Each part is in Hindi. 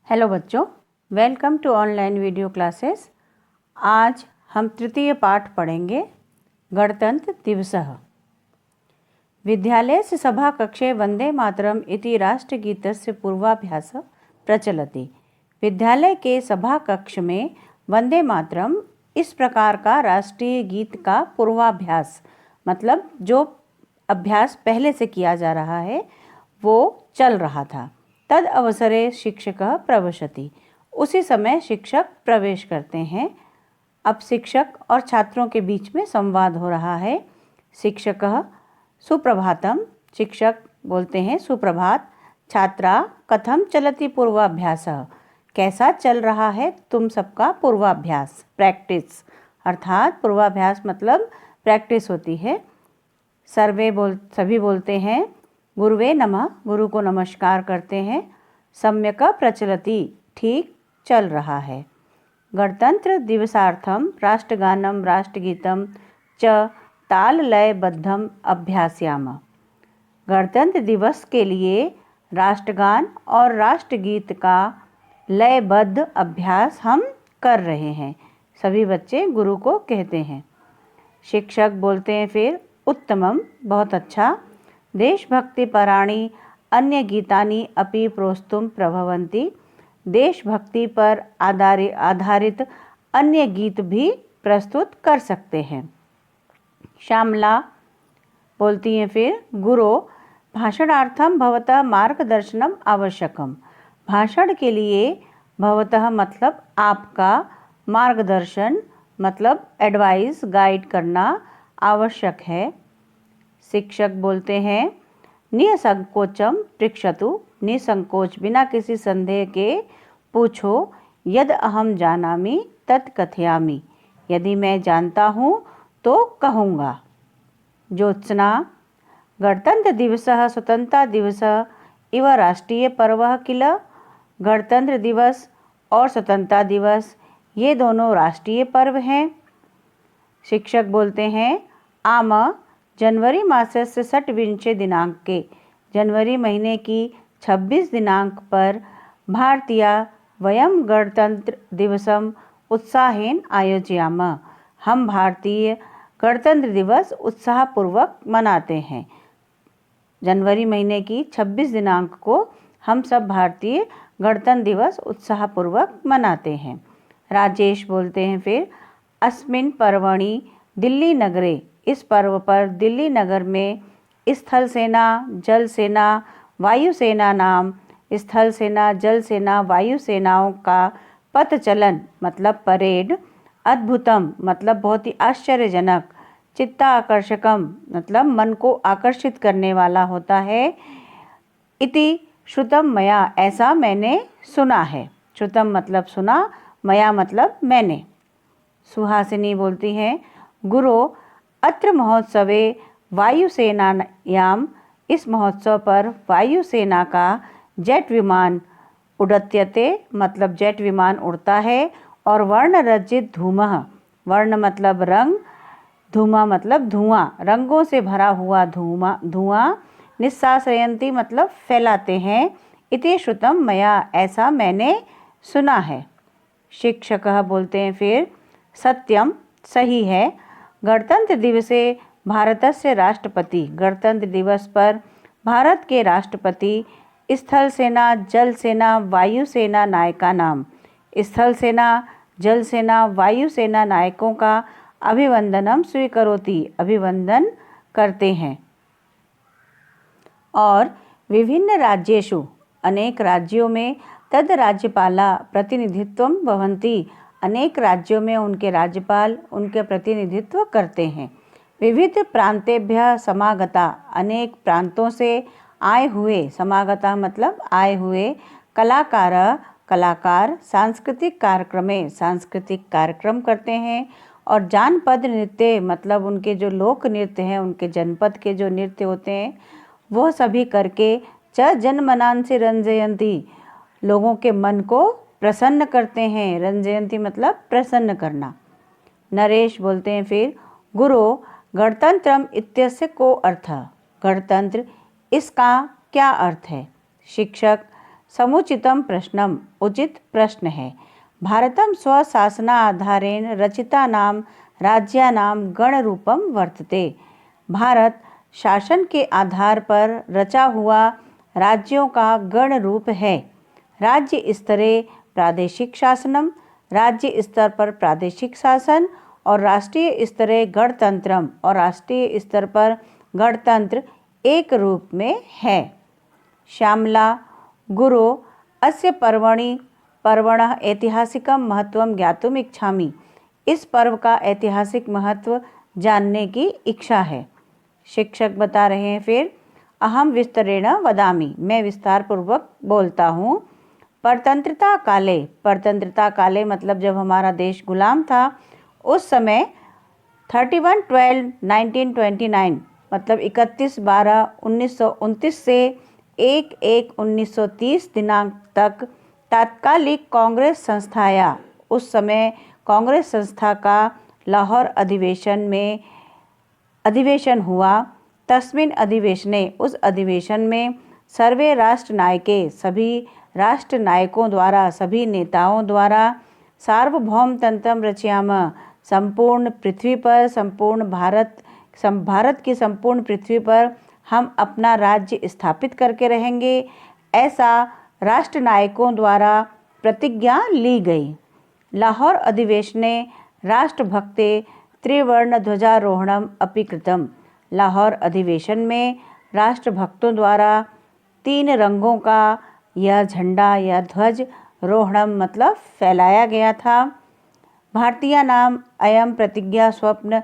हेलो बच्चों, welcome to online video classes. आज हम तृतीय पाठ पढ़ेंगे गणतंत्र दिवसः। विद्यालयस्य सभाकक्षे वंदे मातरम इति राष्ट्रगीतस्य पूर्वाभ्यासः प्रचलति। विद्यालय के सभा कक्ष में वंदे मातरम इस प्रकार का राष्ट्रीय गीत का पूर्वाभ्यास मतलब जो अभ्यास पहले से किया जा रहा है वो चल रहा था। तद अवसरे शिक्षकः प्रविशति, उसी समय शिक्षक प्रवेश करते हैं। अब शिक्षक और छात्रों के बीच में संवाद हो रहा है। शिक्षकः सुप्रभातम, शिक्षक बोलते हैं सुप्रभात। छात्रा कथम चलति पूर्वाभ्यासः, कैसा चल रहा है तुम सबका पूर्वाभ्यास, प्रैक्टिस। अर्थात पूर्वाभ्यास मतलब प्रैक्टिस होती है। सभी बोलते हैं गुरुवे नमः, गुरु को नमस्कार करते हैं। सम्यक प्रचलति, ठीक चल रहा है। गणतंत्र दिवसार्थम राष्ट्रगानम राष्ट्रगीतम च ताल लयबद्धम अभ्यास्याम। गणतंत्र दिवस के लिए राष्ट्रगान और राष्ट्रगीत का लयबद्ध अभ्यास हम कर रहे हैं। सभी बच्चे गुरु को कहते हैं। शिक्षक बोलते हैं फिर उत्तमम, बहुत अच्छा। देशभक्ति पराणी अन्य गीतानि अपि प्रोस्तुम प्रभवन्ति। देशभक्ति पर आधारित अन्य गीत भी प्रस्तुत कर सकते हैं। श्यामला बोलती हैं फिर गुरु भाषणार्थम भवतः मार्गदर्शनम आवश्यकम। भाषण के लिए भवतः मतलब आपका, मार्गदर्शन मतलब एडवाइस, गाइड करना आवश्यक है। शिक्षक बोलते हैं निसंकोचम पृच्छतु, निसंकोच बिना किसी संदेह के पूछो। यद अहम जानामि तत् कथयामि, यदि मैं जानता हूँ तो कहूँगा। ज्योत्सना गणतंत्र दिवसः स्वतंत्रता दिवसः इव राष्ट्रीय पर्व किल। गणतंत्र दिवस और स्वतंत्रता दिवस ये दोनों राष्ट्रीय पर्व हैं। शिक्षक बोलते हैं आम जनवरी मासस्य षट्विंशे दिनांके, जनवरी महीने की 26 दिनांक पर भारतीय वयम गणतंत्र दिवसम उत्साहेन आयोजयाम। हम भारतीय गणतंत्र दिवस उत्साहपूर्वक मनाते हैं। जनवरी महीने की 26 दिनांक को हम सब भारतीय गणतंत्र दिवस उत्साहपूर्वक मनाते हैं। राजेश बोलते हैं फिर अस्मिन् पर्वणि दिल्ली नगरे, इस पर्व पर दिल्ली नगर में स्थल सेना, जल सेना, वायु सेना नाम स्थल सेना, जल सेना, वायु सेनाओं का पथ चलन मतलब परेड, अद्भुतम मतलब बहुत ही आश्चर्यजनक, चित्ताकर्षकम मतलब मन को आकर्षित करने वाला होता है। इति श्रुतम मया, ऐसा मैंने सुना है। श्रुतम मतलब सुना, मया मतलब मैंने। सुहासिनी बोलती हैं गुरु अत्र महोत्सवे वायुसेनायाम, इस महोत्सव पर वायुसेना का जेट विमान उड़त्यते मतलब जेट विमान उड़ता है। और वर्ण रचित धूमः, वर्ण मतलब रंग, धूमा मतलब धुआं, रंगों से भरा हुआ धुआं निस्सारयन्ति मतलब फैलाते हैं। इति श्रुतम मया, ऐसा मैंने सुना है। शिक्षकः बोलते हैं फिर सत्यम, सही है। गणतंत्र दिवसे भारतस्य राष्ट्रपति, गणतंत्र दिवस पर भारत के राष्ट्रपति स्थल सेना, जल सेना, वायु सेना नायका नाम, स्थल सेना, जल सेना, वायु सेना नायकों का अभिवंदनम स्वीकरोति, अभिवंदन करते हैं। और विभिन्न राज्येषु, अनेक राज्यों में तद राज्यपाला प्रतिनिधित्वम भवन्ति, अनेक राज्यों में उनके राज्यपाल उनके प्रतिनिधित्व करते हैं। विविध प्रांतेभ्य समागता, अनेक प्रांतों से आए हुए, समागता मतलब आए हुए, कलाकार सांस्कृतिक कार्यक्रम करते हैं। और जानपद नृत्य मतलब उनके जो लोक नृत्य हैं, उनके जनपद के जो नृत्य होते हैं वो सभी करके च जनमनांसि रंजयन्ति, लोगों के मन को प्रसन्न करते हैं। रंजयंती मतलब प्रसन्न करना। नरेश बोलते हैं फिर गुरु गणतंत्रम इत्यस्य को अर्थ, गणतंत्र इसका क्या अर्थ है। शिक्षक समुचितं प्रश्नम, उचित प्रश्न है। भारतं स्वशासनाधारेण रचितानां राज्यानां गणरूपं वर्तते। भारत शासन के आधार पर रचा हुआ राज्यों का गण रूप है। राज्य स्तरे प्रादेशिक शासनम, राज्य स्तर पर प्रादेशिक शासन, और राष्ट्रीय स्तरे गणतंत्रम, और राष्ट्रीय स्तर पर गणतंत्र एक रूप में है। श्यामला गुरो अस्य पर्वणः ऐतिहासिकं महत्वं ज्ञातुम् इच्छामि। इस पर्व का ऐतिहासिक महत्व जानने की इच्छा है। शिक्षक बता रहे हैं फिर, अहम विस्तरेण वदामि, मैं विस्तार पूर्वक बोलता हूँ। परतंत्रता काले मतलब जब हमारा देश गुलाम था उस समय 31/12/1929 मतलब 31/12/1929 से 1/1/1930 दिनांक तक तात्कालिक कांग्रेस संस्थाया, उस समय कांग्रेस संस्था का लाहौर अधिवेशन हुआ। तस्मिन अधिवेशने, उस अधिवेशन में सर्वे राष्ट्र नायके, सभी राष्ट्र नायकों द्वारा, सभी नेताओं द्वारा सार्वभौम तंत्रम रचयाम, संपूर्ण पृथ्वी पर, भारत की संपूर्ण पृथ्वी पर हम अपना राज्य स्थापित करके रहेंगे, ऐसा राष्ट्र नायकों द्वारा प्रतिज्ञा ली गई। लाहौर अधिवेशने राष्ट्रभक्ते त्रिवर्ण ध्वजारोहणम अपि कृतम। लाहौर अधिवेशन में राष्ट्रभक्तों द्वारा 3 रंगों का यह झंडा या ध्वज रोहणम मतलब फैलाया गया था। भारतीयानाम अयम प्रतिज्ञा स्वप्न,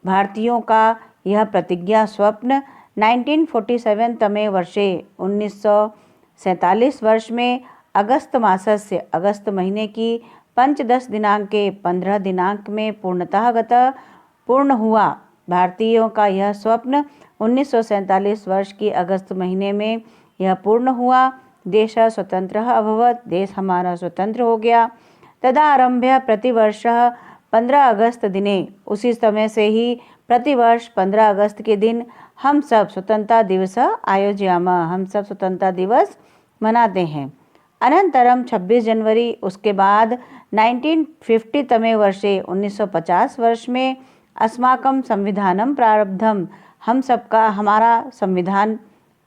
भारतीयों का यह प्रतिज्ञा स्वप्न 1947 तमे वर्षे 1947 वर्ष में अगस्त मासस्य, अगस्त महीने की पंचदश दिनांके 15 दिनांक में पूर्ण हुआ। भारतीयों का यह स्वप्न 1947 वर्ष की अगस्त महीने में यह पूर्ण हुआ। देश स्वतंत्र अभवत, देश हमारा स्वतंत्र हो गया। तदा आरभ्य प्रतिवर्ष 15 अगस्त दिने, उसी समय से ही प्रतिवर्ष 15 अगस्त के दिन हम सब स्वतंत्रता दिवस आयोजयाम, हम सब स्वतंत्रता दिवस मनाते हैं। अनंतरम 26 जनवरी, उसके बाद 1950 तमे वर्षे 1950 वर्ष में अस्माकं संविधानम प्रारब्धम, हम सबका हमारा संविधान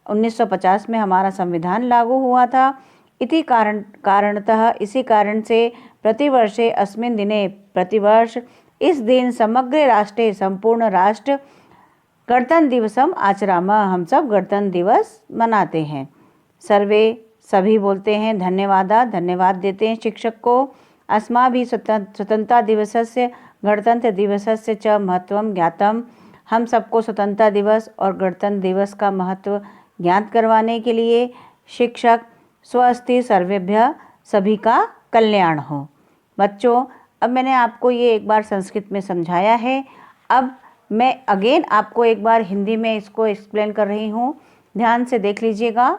1950 में हमारा संविधान लागू हुआ था। इसी कारणतः इसी कारण से प्रतिवर्षे अस्मिन् दिने, प्रतिवर्ष इस दिन समग्र राष्ट्रे, संपूर्ण राष्ट्र गणतंत्र दिवसम आचरामः, हम सब गणतंत्र दिवस मनाते हैं। सर्वे, सभी बोलते हैं धन्यवाद देते हैं शिक्षक को। अस्माभिः स्वतंत्रता दिवसस्य गणतंत्र दिवसस्य च महत्वं ज्ञातम, हम सबको स्वतंत्रता दिवस और गणतंत्र दिवस का महत्व ज्ञात करवाने के लिए शिक्षक स्वस्ति सर्वेभ्य, सभी का कल्याण हो। बच्चों, अब मैंने आपको ये एक बार संस्कृत में समझाया है, अब मैं अगेन आपको एक बार हिंदी में इसको एक्सप्लेन कर रही हूँ, ध्यान से देख लीजिएगा।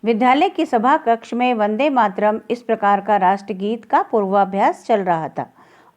विद्यालय की सभा कक्ष में वंदे मातरम इस प्रकार का राष्ट्रगीत का पूर्वाभ्यास चल रहा था।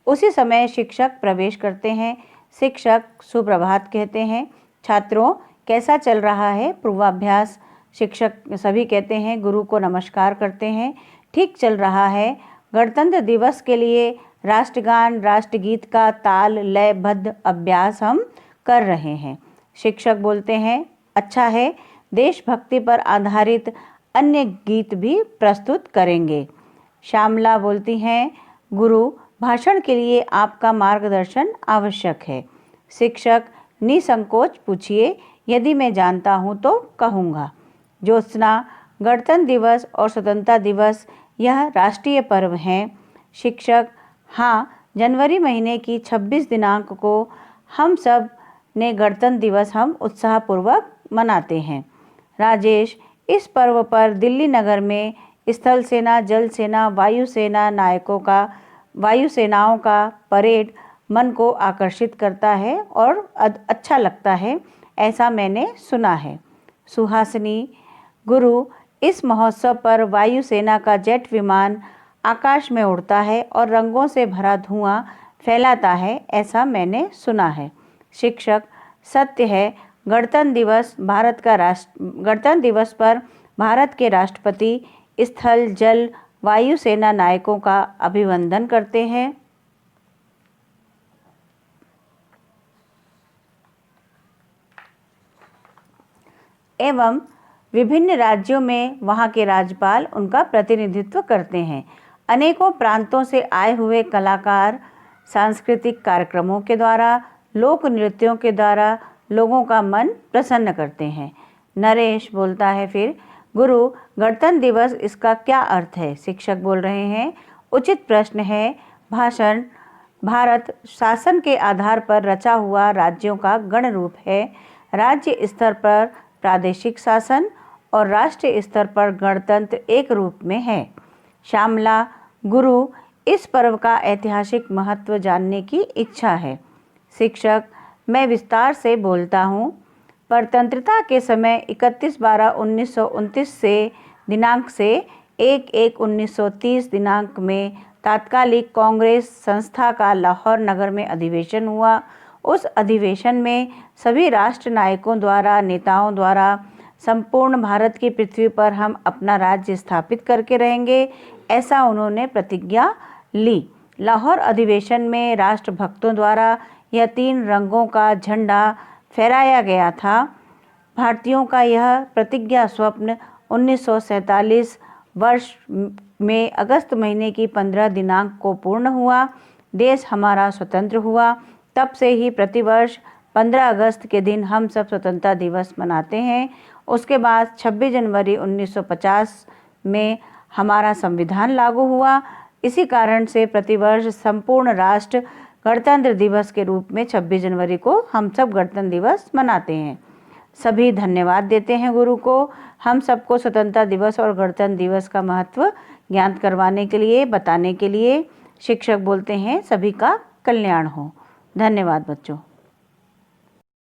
उसी समय शिक्षक प्रवेश करते हैं। शिक्षक सुप्रभात कहते हैं। छात्रों, कैसा चल रहा है पूर्वाभ्यास? शिक्षक सभी कहते हैं, गुरु को नमस्कार करते हैं। ठीक चल रहा है। गणतंत्र दिवस के लिए राष्ट्रगान, राष्ट्रगीत का ताल लयबद्ध अभ्यास हम कर रहे हैं। शिक्षक बोलते हैं, अच्छा है, देशभक्ति पर आधारित अन्य गीत भी प्रस्तुत करेंगे। श्यामला बोलती हैं, गुरु, भाषण के लिए आपका मार्गदर्शन आवश्यक है। शिक्षक, निसंकोच पूछिए, यदि मैं जानता हूँ तो कहूँगा। ज्योत्सना, गणतंत्र दिवस और स्वतंत्रता दिवस यह राष्ट्रीय पर्व हैं। शिक्षक, हाँ, जनवरी महीने की 26 दिनांक को हम सब ने गणतंत्र दिवस हम उत्साहपूर्वक मनाते हैं। राजेश, इस पर्व पर दिल्ली नगर में स्थल सेना, जल सेना, वायुसेनाओं का परेड मन को आकर्षित करता है और अच्छा लगता है, ऐसा मैंने सुना है। सुहासिनी, गुरु, इस महोत्सव पर वायुसेना का जेट विमान आकाश में उड़ता है और रंगों से भरा धुआं फैलाता है, ऐसा मैंने सुना है। शिक्षक, सत्य है, गणतंत्र दिवस पर भारत के राष्ट्रपति स्थल, जल, वायु सेना नायकों का अभिवंदन करते हैं। एवं विभिन्न राज्यों में वहाँ के राज्यपाल उनका प्रतिनिधित्व करते हैं। अनेकों प्रांतों से आए हुए कलाकार सांस्कृतिक कार्यक्रमों के द्वारा, लोक नृत्यों के द्वारा लोगों का मन प्रसन्न करते हैं। नरेश बोलता है फिर, गुरु, गणतंत्र दिवस इसका क्या अर्थ है? शिक्षक बोल रहे हैं, उचित प्रश्न है। भाषण, भारत शासन के आधार पर रचा हुआ राज्यों का गण रूप है। राज्य स्तर पर प्रादेशिक शासन और राष्ट्रीय स्तर पर गणतंत्र एक रूप में है। श्यामला, गुरु, इस पर्व का ऐतिहासिक महत्व जानने की इच्छा है। शिक्षक, मैं विस्तार से बोलता हूँ। परतंत्रता के समय 31/12/1929 से दिनांक से 1/1/1930 दिनांक में तात्कालिक कांग्रेस संस्था का लाहौर नगर में अधिवेशन हुआ। उस अधिवेशन में सभी राष्ट्र नायकों द्वारा, नेताओं द्वारा संपूर्ण भारत की पृथ्वी पर हम अपना राज्य स्थापित करके रहेंगे, ऐसा उन्होंने प्रतिज्ञा ली। लाहौर अधिवेशन में राष्ट्रभक्तों द्वारा यह 3 रंगों का झंडा फहराया गया था। भारतीयों का यह प्रतिज्ञा स्वप्न 1947 वर्ष में अगस्त महीने की 15 दिनांक को पूर्ण हुआ। देश हमारा स्वतंत्र हुआ। तब से ही प्रतिवर्ष 15 अगस्त के दिन हम सब स्वतंत्रता दिवस मनाते हैं। उसके बाद 26 जनवरी 1950 में हमारा संविधान लागू हुआ। इसी कारण से प्रतिवर्ष संपूर्ण राष्ट्र गणतंत्र दिवस के रूप में 26 जनवरी को हम सब गणतंत्र दिवस मनाते हैं। सभी धन्यवाद देते हैं गुरु को, हम सबको स्वतंत्रता दिवस और गणतंत्र दिवस का महत्व ज्ञात करवाने के लिए, बताने के लिए। शिक्षक बोलते हैं, सभी का कल्याण हो। धन्यवाद बच्चों।